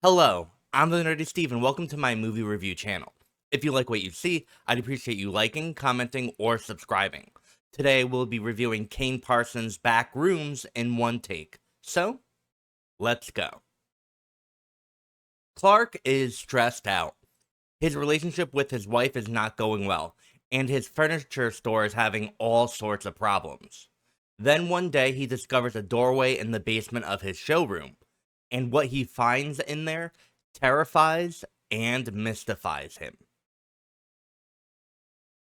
Hello, I'm TheNerdySteve and welcome to my movie review channel. If you like what you see, I'd appreciate you liking, commenting, or subscribing. Today we'll be reviewing Kane Parsons' Backrooms in one take. So, let's go. Clark is stressed out. His relationship with his wife is not going well, and his furniture store is having all sorts of problems. Then one day he discovers a doorway in the basement of his showroom, and what he finds in there terrifies and mystifies him.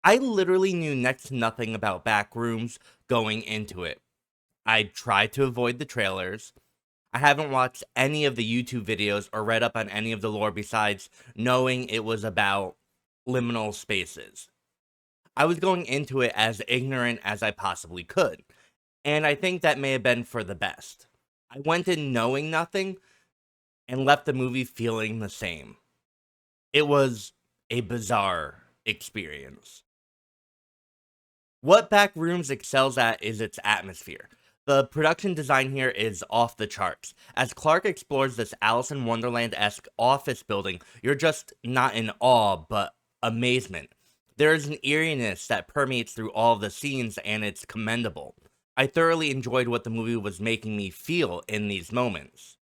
I literally knew next to nothing about Backrooms going into it. I tried to avoid the trailers. I haven't watched any of the YouTube videos or read up on any of the lore besides knowing it was about liminal spaces. I was going into it as ignorant as I possibly could, and I think that may have been for the best. I went in knowing nothing and left the movie feeling the same. It was a bizarre experience. What Backrooms excels at is its atmosphere. The production design here is off the charts. As Clark explores this Alice in Wonderland-esque office building, you're just not in awe, but amazement. There is an eeriness that permeates through all of the scenes, and it's commendable. I thoroughly enjoyed what the movie was making me feel in these moments.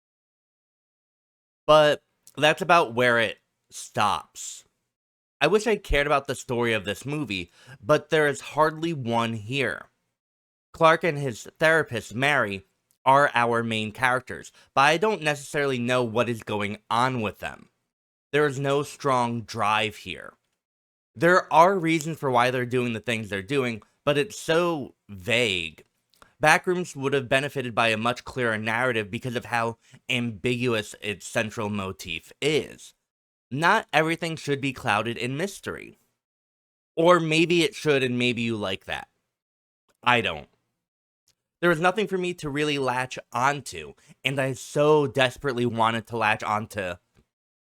But that's about where it stops. I wish I cared about the story of this movie, but there is hardly one here. Clark and his therapist, Mary, are our main characters, but I don't necessarily know what is going on with them. There is no strong drive here. There are reasons for why they're doing the things they're doing, but it's so vague. Backrooms would have benefited by a much clearer narrative because of how ambiguous its central motif is. Not everything should be clouded in mystery. Or maybe it should and maybe you like that. I don't. There was nothing for me to really latch onto, and I so desperately wanted to latch onto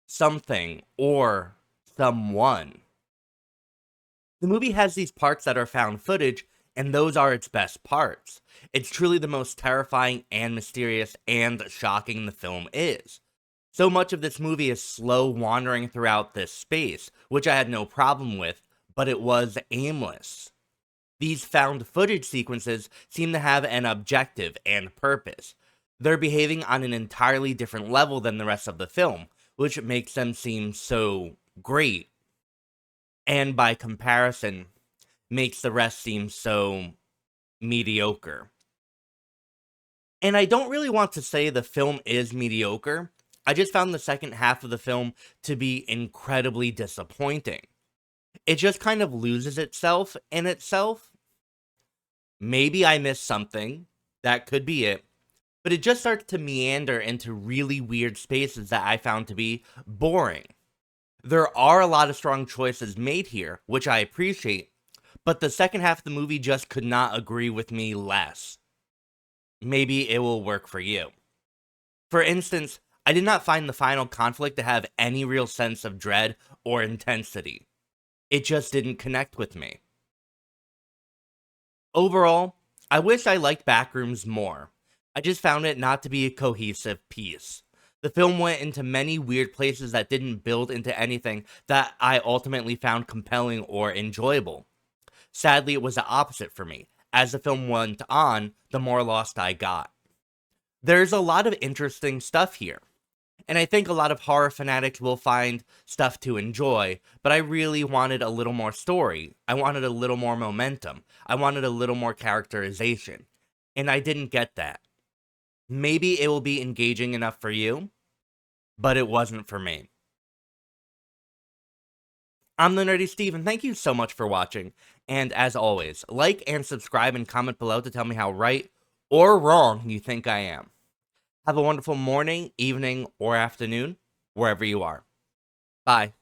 something or someone. The movie has these parts that are found footage, and those are its best parts. It's truly the most terrifying and mysterious and shocking the film is. So much of this movie is slow wandering throughout this space, which I had no problem with, but it was aimless. These found footage sequences seem to have an objective and purpose. They're behaving on an entirely different level than the rest of the film, which makes them seem so great. And by comparison, makes the rest seem so mediocre. And I don't really want to say the film is mediocre. I just found the second half of the film to be incredibly disappointing. It just kind of loses itself in itself. Maybe I missed something. That could be it. But it just starts to meander into really weird spaces that I found to be boring. There are a lot of strong choices made here, which I appreciate, but the second half of the movie just could not agree with me less. Maybe it will work for you. For instance, I did not find the final conflict to have any real sense of dread or intensity. It just didn't connect with me. Overall, I wish I liked Backrooms more. I just found it not to be a cohesive piece. The film went into many weird places that didn't build into anything that I ultimately found compelling or enjoyable. Sadly, it was the opposite for me. As the film went on, the more lost I got. There's a lot of interesting stuff here, and I think a lot of horror fanatics will find stuff to enjoy, but I really wanted a little more story. I wanted a little more momentum. I wanted a little more characterization, and I didn't get that. Maybe it will be engaging enough for you, but it wasn't for me. I'm the Nerdy Steve, and thank you so much for watching. And as always, like and subscribe and comment below to tell me how right or wrong you think I am. Have a wonderful morning, evening, or afternoon, wherever you are. Bye.